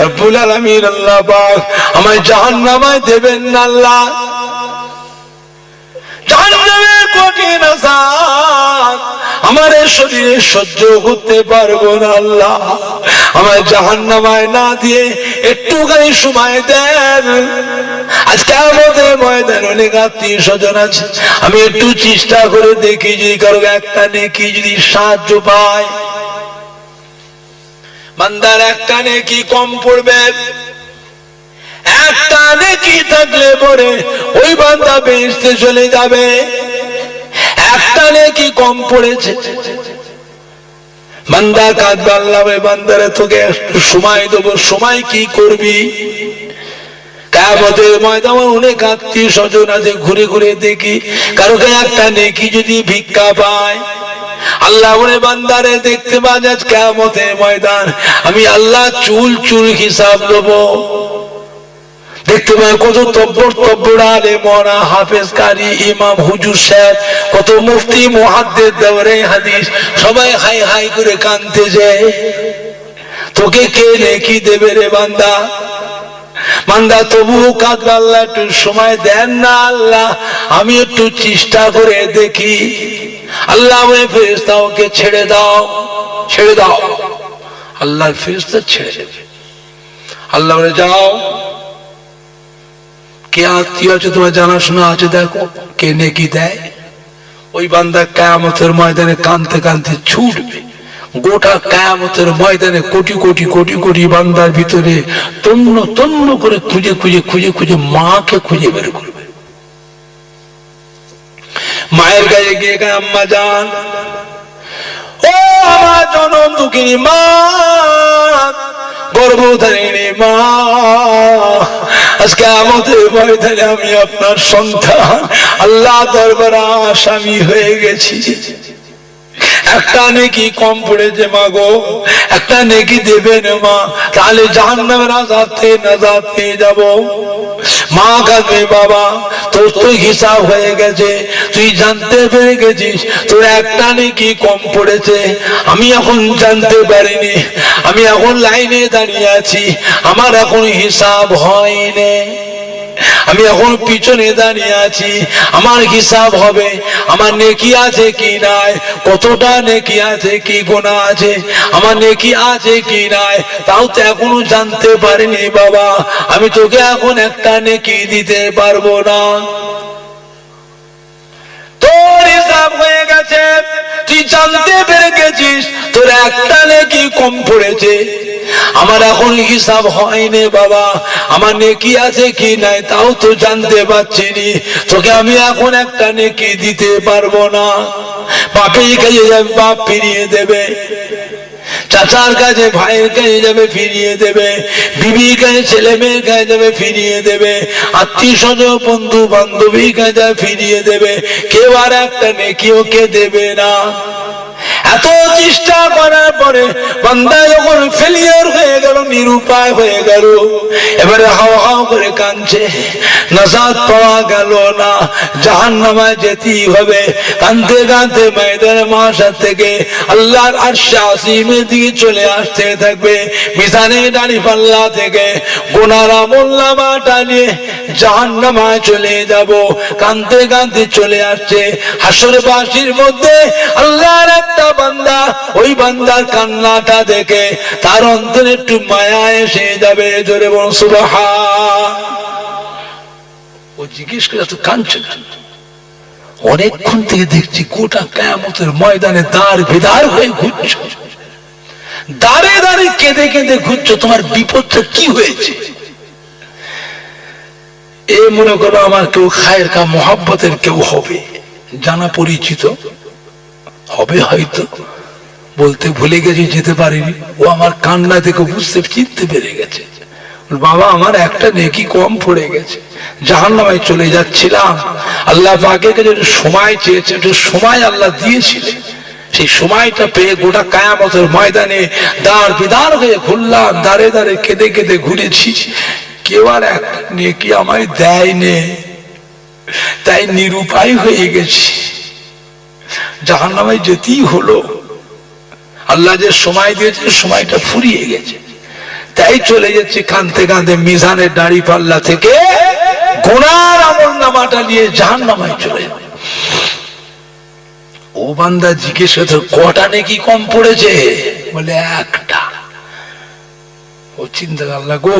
রব্বুল আলামিন আল্লাহ পাক আমায় জাহান্নামে দেবেন না আল্লাহ জাহান্নামের কঠিন আযাব আমার শরীরে সহ্য করতে পারবো না আল্লাহ আমায় জাহান্নামে না দিয়ে একটুখানি সময় দেন। আজকে আমাদের ময়দানে অনেক আত্মীয় স্বজন আছে আমি একটু চেষ্টা করে দেখি যদি কারো একটা নেকি যদি সাহায্য পায় বান্দার একটা নেকি কম পড়বে একটা নেকি থাকলে পরে ওই বান্দা বেহেশতে চলে যাবে। একটা নেকি কম পড়েছে বান্দা কাঁদবে আল্লাহ বান্দারে তোকে একটু সময় দেবো সময় কি করবি? কিয়ামতের ময়দানে অনেক আত্মীয় স্বজন আছে ঘুরে ঘুরে দেখি কারো একটা নেকি যদি ভিক্ষা পায় আল্লাহ বলে বান্দারে দেখতে পাওয়া যায় কিয়ামতের ময়দান আমি আল্লাহ চুল চুল হিসাব দেবো। দেখতে পাই কত তব্বর আলেম ওয়ারা হাফেজ কারি ইমাম হুজুর সাহেব কত মুফতি মুহাদ্দিস দৌরে হাদিস সবাই হাই হাই করে কাঁদতেছে তোকে কে নেকি দেবে রে বান্দা? বান্দা তবুও কাঁদবে আল্লাহ একটু সময় দেন না আল্লাহ আমি একটু চেষ্টা করে দেখি। আল্লাহ বলে ফেরেশতা ওকে ছেড়ে দাও ছেড়ে দাও। আল্লাহর ফেরেশতা ছেড়ে দেবে। আল্লাহ বলে যাও কে আত্মীয় আছে তোমার জানাশোনা আছে দেখো কে নেকি দেয়। ওই বান্দা কিয়ামতের ময়দানে কাঁদতে কাঁদতে ছুটবে গোটা কিয়ামতের ময়দানে কোটি কোটি কোটি কোটি বান্দার ভিতরে তন্ন তন্ন করে খুঁজে খুঁজে খুঁজে খুঁজে মাকে খুঁজে বের করবে। মায়ের কাছে গিয়ে আম্মা জান ও আমার জনম দুঃখিনী মা গর্ভধারিণী মা আজকে আমাদের ময়দানে আমি আপনার সন্তান আল্লাহ দরবারে আসামি হয়ে গেছি একটা নেকি কম পড়েছে মা গো একটা নেকি দেবেন মা তাহলে জাহান্নামের আযাব থেকে নাজাত পেয়ে যাব। মা কাঁদবে বাবা তোর তো হিসাব হয়ে গেছে তুই জানতে পেরে গেছিস তোর একটা নেকি কম পড়েছে আমি এখন জানতে পারিনি আমি এখন লাইনে দাঁড়িয়ে আছি আমার এখন হিসাব হয়নি আমি এখন পিছনে দাঁড়িয়ে আছি আমার হিসাব হবে আমার নেকি আছে কি নাই কতটা নেকি আছে কি গুনাহ আছে আমার নেকি আছে কি নাই তাও তো এখনো জানতে পারিনি বাবা আমি তোকে এখন একটা নেকি দিতে পারবো না। তোর হিসাব হয়ে গেছে তুই জানতে পেরে গেছিস তোর একটা নেকি কম পড়েছে আমার এখন হিসাব হয়নি বাবা আমার নেকি আছে কি নাই তাও তো জানতে পারছিনি তোকে আমি এখন একটা নেকি দিতে পারবো না। বাপের কাছে যাবে, বাপ ফিরিয়ে দেবে। চাচার কাছে ভাইয়ের কাছে যাবে, ফিরিয়ে দেবে। বিবির কাছে ছেলে মেয়ের কাছে যাবে, ফিরিয়ে দেবে। আত্মীয় স্বজন বন্ধু বান্ধবীর কাছে ফিরিয়ে দেবে। কেউ আর একটা নেকি ওকে দেবে না। এত চেষ্টা করার পরে বান্দা যখন ফেলিয়ার হয়ে গেল, নিরুপায় হয়ে গেল, এবারে হাও হাও করে কাঁদছে, নাজাত পাওয়া গেল না, জাহান্নামায় যেতেই হবে। কাঁদতে কাঁদতে ময়দানে মাশার থেকে আল্লাহর আরশে আসিমের দিকে চলে আসতে থাকবে। মিজানে দাঁড়িপাল্লা থেকে গুনার আমলনামাটা নিয়ে জাহান্নামায় চলে যাব। কাঁদতে কাঁদতে চলে আসছে। হাসরবাসীর মধ্যে আল্লাহর একটা বান্দা, ওই বান্দার কান্নাটা দেখে তার অন্তরে একটু মায়া এসে যাবে। জোরে বলুন সুবহান। ও জিজ্ঞেস করে তো কাঁদছে না, অনেকক্ষণ থেকে দেখছি গোটা কিয়ামতের ময়দানে দাঁড় বেদার হয়ে ঘুরছো, দাঁড়ে দাঁড়ে কেঁদে কেঁদে ঘুরছো, তোমার বিপদটা কি হয়েছে? এ মনে করো আমার কেউ খায়ের কা মোহাব্বতের কেউ হবে, জানা পরিচিত হবে, হয়তো বলতে ভুলে গেছি, যেতে পারিনি। ও আমার কান্না থেকে বুঝতে চিনতে পেরে গেছে, বাবা আমার একটা নেকি কম পড়ে গেছে, জাহান্নামে চলে যাচ্ছিলাম। আল্লাহ পাকের কাছে একটু সময় চেয়েছে, একটু সময় আল্লাহ দিয়েছিলেন। সেই সময়টা পেয়ে গোটা কিয়ামতের ময়দানে দাঁড় বিদার হয়ে ঘুরলাম, দাঁড়ে দাঁড়ে কেঁদে কেঁদে ঘুরেছি। কেউ আর একটা নেকি আমায় দেয়নি, তাই নিরুপায় হয়ে গেছি, জাহান্নামে যেতেই হলো। আল্লাহ যে সময় দিয়েছে সময়টা ফুরিয়ে গেছে, তাই চলে যাচ্ছে কাঁদতে কাঁদতে মিজানের দাড়ি পাল্লা থেকে গুনার আমলনামাটা নিয়ে জাহান্নামে চলে যাবে। ও বান্দা জিজ্ঞেস করতে কটা নেকি কম পড়েছে? বলে একটা। ও চিন্তা করলা, গো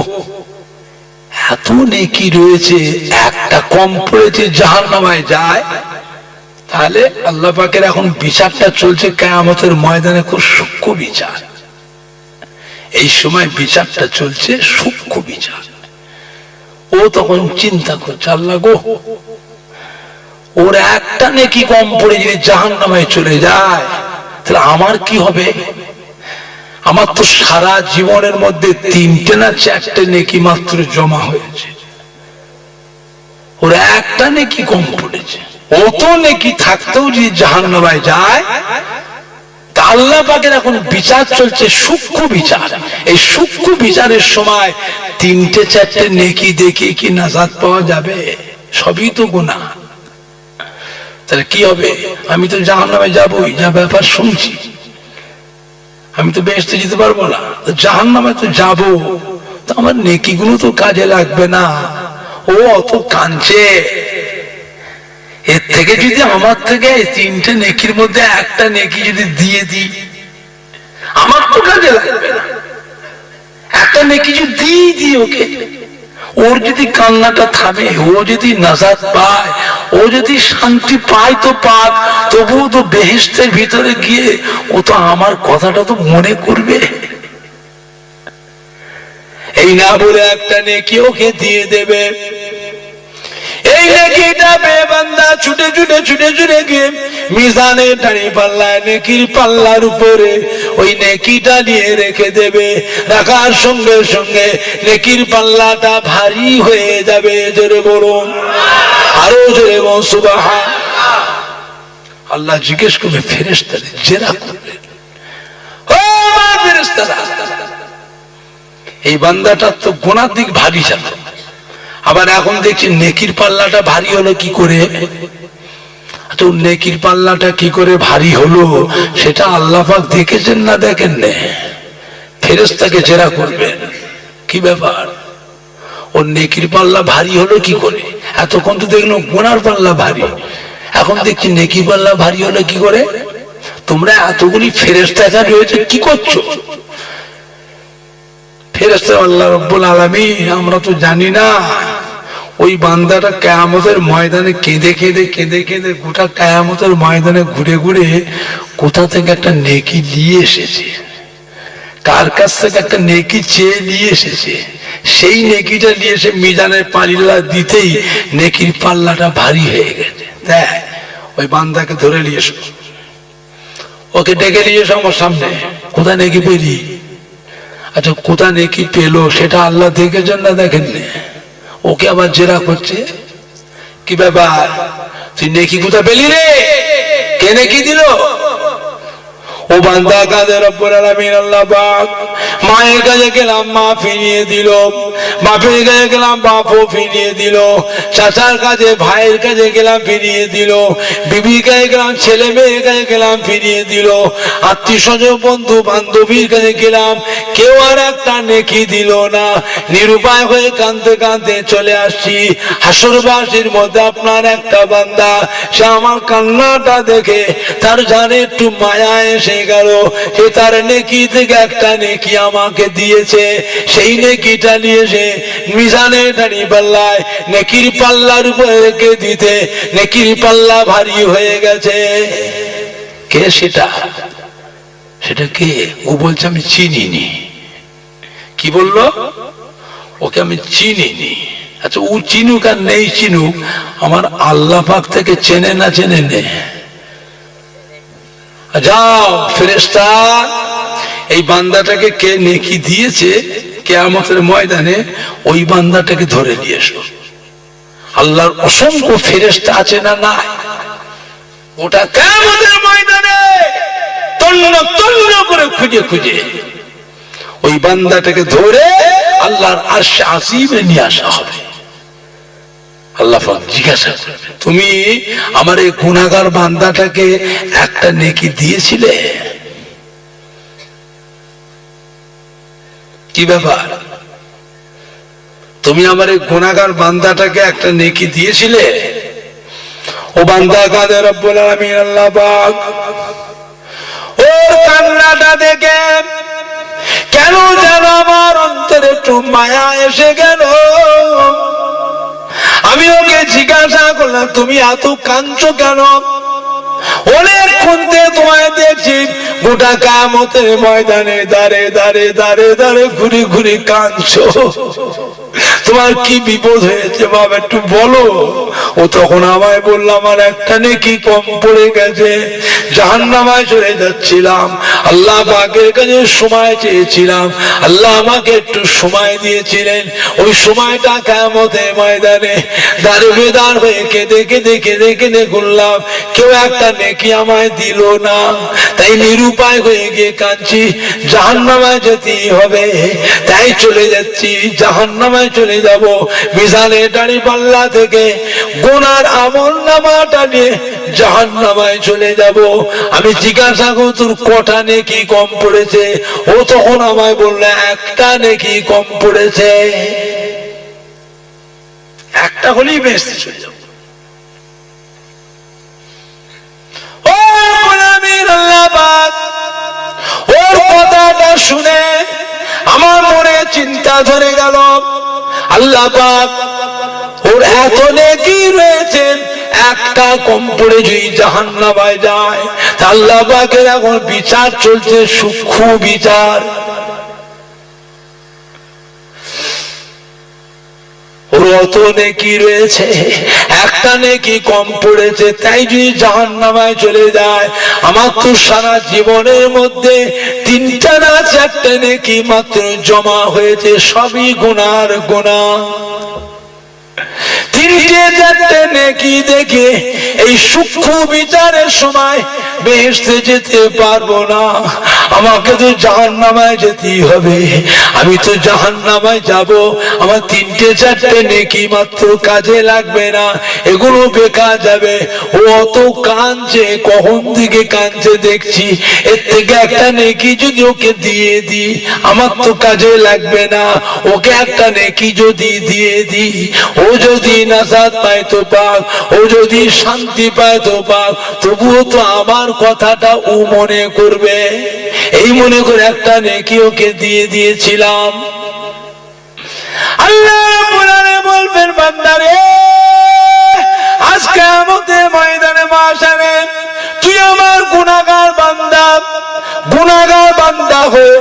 এত নেকি রয়েছে, একটা কম পড়েছে, জাহান্নামে যায়। তাহলে আল্লাহ পাকের এখন বিচারটা চলছে কিয়ামতের ময়দানে, খুব সূক্ষ্ম বিচার। এই সময় বিচারটা চলছে সূক্ষ্ম বিচার। ও তখন চিন্তা করছে, আল্লাহ গো, ওর একটা নেকি কম পড়ে যদি জাহান্নামে চলে যায়, তাহলে আমার কি হবে? আমার তো সারা জীবনের মধ্যে 3টে না 4টে নেকি মাত্র জমা হয়েছে, ওর একটা নেকি কম পড়েছে। অত নেকি থাকতেও যদি জাহান্নামে যায়, তা আল্লাহ পাকের এখন বিচার চলছে সূক্ষ্ম বিচার। এই সূক্ষ্ম বিচারের সময় 3টে 4টে নেকি দেখে কি নাজাত পাওয়া যাবে? সবই তো গুনাহ। তাহলে কি হবে? আমি তো জাহান্নামে যাবই, যা ব্যাপার শুনছি, আমি তো বেহেশতে যেতে পারবো না, জাহান্নামে তো যাবো, তো আমার নেকিগুলো তো কাজে লাগবে না। ও অত কাঁদছে, এর থেকে যদি আমার থেকে 3টে নেকির মধ্যে একটা নেকি যদি দিয়ে দিই, আমার তো কাজে লাগবে না। একটা নেকি যদি দিয়ে দিই ওকে, ওর যদি কান্নাটা থামে, ও যদি নাজাত পায়, ও যদি শান্তি পায় তো পাক, তবুও তো বেহেশতের ভিতরে গিয়ে ও তো আমার কথাটা তো মনে করবে। এই না বলে একটা নেকি ওকে দিয়ে দেবে। এই নেকিটা পেয়ে বান্দা ছুটে ছুটে ছুটে ছুটে গিয়ে মিজানের দাঁড়িয়ে পাল্লায় নেকির পাল্লার উপরে ওই নেকিটা নিয়ে রেখে দেবে। রাখার সঙ্গে সঙ্গে নেকির পাল্লাটা ভারী হয়ে যাবে। জোরে বলুন, আরো জোরে বলুন সুবহান। আল্লাহ জিজ্ঞেস করবে ফেরেশতাদের, জেরা করবে, ও আমার ফেরেশতারা, এই বান্দাটার তো গুনার দিক ভারী ছিল, আবার এখন দেখছি নেকির পাল্লাটা ভারী হলো কি করে? তো নেকির পাল্লাটা কি করে ভারী হলো সেটা আল্লাহ পাক দেখেছেন না দেখেন না? ফেরেশতাকে জেরা করবেন, কি ব্যাপার, ওর নেকির পাল্লা ভারী হলো কি করে? এতক্ষণ তো দেখলাম গুনার পাল্লা ভারী, এখন দেখছি নেকির পাল্লা ভারী হলো কি করে? তোমরা এতগুলি ফেরেশতা এখানে রয়েছে, কি করছো? ফেরেশতা আল্লাহ রাব্বুল আলামিন, আমরা তো জানি না। ওই বান্দাটা কিয়ামতের ময়দানে কেঁদে কেঁদে কেঁদে কেঁদে গোটা কিয়ামতের ময়দানে ঘুরে ঘুরে কোথা থেকে একটা নেকি নিয়ে এসেছে, কার কাছ থেকে একটা নেকি চেয়ে নিয়ে এসেছে। সেই নেকিটা নিয়ে এসে মিজানের পাল্লা দিতেই নেকির পাল্লাটা ভারী হয়ে গেছে। দেখ ওই বান্দাকে ধরে নিয়ে এসো, ওকে ডেকে নিয়ে এসো আমার সামনে, কোথায় নেকি পেলি? আচ্ছা কোথায় নেকি পেলো সেটা আল্লাহ দেখেছেন না দেখেননি? ওকে আবার জেরা করছে, কি ব্যাপার তুই নেকি কোথা পেলি রে, কে নেকি দিল? ও বান্দা কাদের রব্বুল আলামিন আল্লাহ পাক, মায়ের কাছে গেলাম মা ফিরিয়ে দিল, বাপের কাছে গেলাম বাপও ফিরিয়ে দিল, চাচার কাছে ভাইয়ের কাছে গেলাম ফিরিয়ে দিল, বিবির কাছে গেলাম ছেলে মেয়ের কাছে গেলাম ফিরিয়ে দিল, আত্মীয় স্বজন বন্ধু বান্ধবীর কাছে গেলাম, কেউ আর একটা নেকি দিল না। নিরুপায় হয়ে কাঁদতে কাঁদতে চলে আসছি হাসরবাসীর মধ্যে আপনার একটা বান্দা, সে আমার কান্নাটা দেখে তার জানে একটু মায়া এসে গেল, সে তার নেকি থেকে একটা নেকি আমাকে দিয়েছে, সেই নেকিটা নিয়ে সে মিজানে দাঁড়ি পাল্লায় নেকির পাল্লার উপরে রেখে দিতে নেকির পাল্লা ভারী হয়ে গেছে। কে সেটা? সেটা কে? ও বলছে আমি চিনিনি। কি বললো? ওকে আমি চিনিনি। আচ্ছা ও চিনুক আর নেই চিনুক, আমার আল্লাহ পাক থেকে চেনে না চেনে নে? যাও ফেরেশতা, এই বান্দাটাকে কে নেকি দিয়েছে কিয়ামতের ময়দানে ওই বান্দাটাকে ধরে নিয়ে এসো। আল্লাহর অসংখ্য ফেরেশতা আছে না নাই, ওটা কিয়ামতের ময়দানে তন্ন তন্ন করে খুঁজে খুঁজে ওই বান্দাটাকে ধরে আল্লাহর আরশে আসিমে নিয়ে আসা হবে। আল্লাহ পাক জিজ্ঞাসা করবে, তুমি আমার এই গুনাহগার বান্দাটাকে একটা নেকি দিয়েছিলে? কি ব্যাপার, তুমি আমার এই গুনাহগার বান্দাটাকে একটা নেকি দিয়েছিলে? ও বান্দা কাঁদে, রব্বুল আলামিন আল্লাহ পাক ওর কান্নাটা দেখে কেন যেন আমার অন্তরে একটু মায়া এসে গেল। আমি ওকে জিজ্ঞাসা করলাম, তুমি এত কাঁদছো কেন? অনেকক্ষণ থেকে তোমায় দেখছি গোটা কিয়ামতের ময়দানে দাঁড়ে দাঁড়ে দাঁড়ে দাঁড়ে ঘুরে ঘুরে কাঁদছো, তোমার কি বিপদ হয়েছে বাবা একটু বলো। ও তখন আমায় বলল, আমার একটা নেকি কম পড়ে গেছে, জাহান্নামে চলে যাচ্ছিলাম, আল্লাহ পাকের কাছে সময় চেয়েছিলাম, আল্লাহ আমাকে একটু সময় দিয়েছিলেন, ওই সময়টা কিয়ামতের ময়দানে দাঁড়ে বেদার হয়ে কেঁদে কেঁদে কেঁদে কেঁদে ঘুরলাম, কেউ একটা নেকি আমায় দিল না, তাই নিরুপায় হয়ে গিয়ে কাঁদছি, জাহান্নামে যেতেই হবে, তাই চলে যাচ্ছি, জাহান্নামে চলে যাব। মিজানে দাঁড়ি পাল্লা থেকে গুনার আমলনামাটা নিয়ে জাহান্নামে চলে যাব। আমি জিজ্ঞাসা করব, তোর কটা নেকি কম পড়েছে? ও তখন আমায় বললো, একটা নেকি কম পড়েছে, একটা হলেই বেহেশতে চলে যাব। ওর কথাটা শুনে আমার মনে চিন্তা ধরে গেল, আল্লাহ পাক ওর এত নেকি রয়েছে, একটা কম পড়ে যদি জাহান্নামে যায়, আল্লাহ পাকের এখন বিচার চলছে, সূক্ষ্ম বিচার। ওর অত নেকি রয়েছে, একটা নেকি কম পড়েছে, তাই যদি জাহান্নামে চলে যায়, আমার তো সারা জীবনের মধ্যে 3টা না 4টে নেকি মাত্র জমা হয়েছে, সবই গুনার গুনাহ। 3টে 4টে নেকি দেখে এই সূক্ষ্ম বিচারের সময় বেহেশতে যেতে পারবো না, আমাকে তো জাহান্নামে যেতেই হবে। আমি তো জাহান্নামে যাব, আমার 3টে 4টে নেকি মাত্র কাজে লাগবে না, এগুলো বেকার যাবে। ও অত কাঁদছে, কখন থেকে কাঁদছে দেখছি, এর থেকে একটা নেকি যদি ওকে দিয়ে দিই, আমার তো কাজে লাগবে না, ওকে একটা নেকি যদি দিয়ে দিই, ও যদি নাজাত পায় তো পাক, ও যদি শান্তি পায় তো পাক, তবুও তো আমার কথাটা ও মনে করবে, এই মনে করে একটা নেকি ওকে দিয়ে দিয়েছিলাম। আল্লাহ রাব্বুল আলামিন বলবেন, বান্দারে আজ কিয়ামতের ময়দানে মাশারে তুই আমার গুনাহগার বান্দা, গুনাহগার বান্দা হয়ে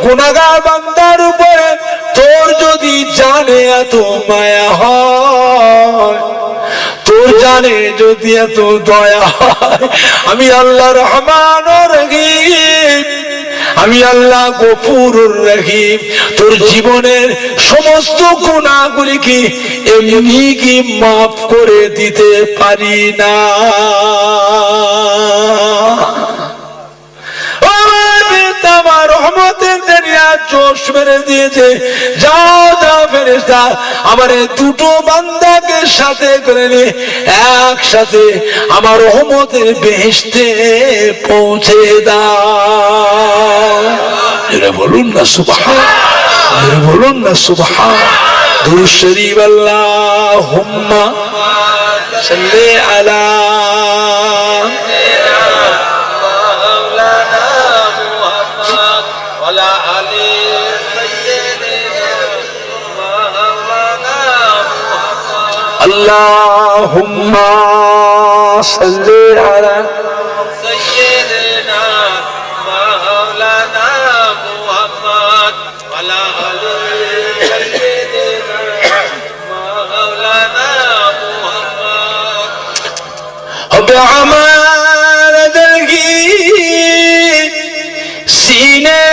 গুনাহগার বান্দার উপরে তোর যদি জানে এত মায়া হয়, তোর জানে যদি এত দয়া হয়, আমি আল্লাহ রহমান রহিম, আমি আল্লাহ গফুরুর রহিম, তোর জীবনের সমস্ত গুনাহগুলি কি এমনি কি মাফ করে দিতে পারি না? আমার রহমতের দরিয়া জোশ মেরে দিয়েছে। যাও যাও ফেরেশতা, আমার দুটো বান্দাকে সাথে করে নিয়ে একসাথে আমার রহমতের বেহেশতে পৌঁছে দাও। এরা বলুন না সুবহান, এরা বলুন না সুবহান। দুরূদ শরীফ আল্লাহুম্মা সাল্লি আলা اللهم صل على سيدنا مولانا محمد وعلى آل سيدنا مولانا محمد بعمال درگی سینے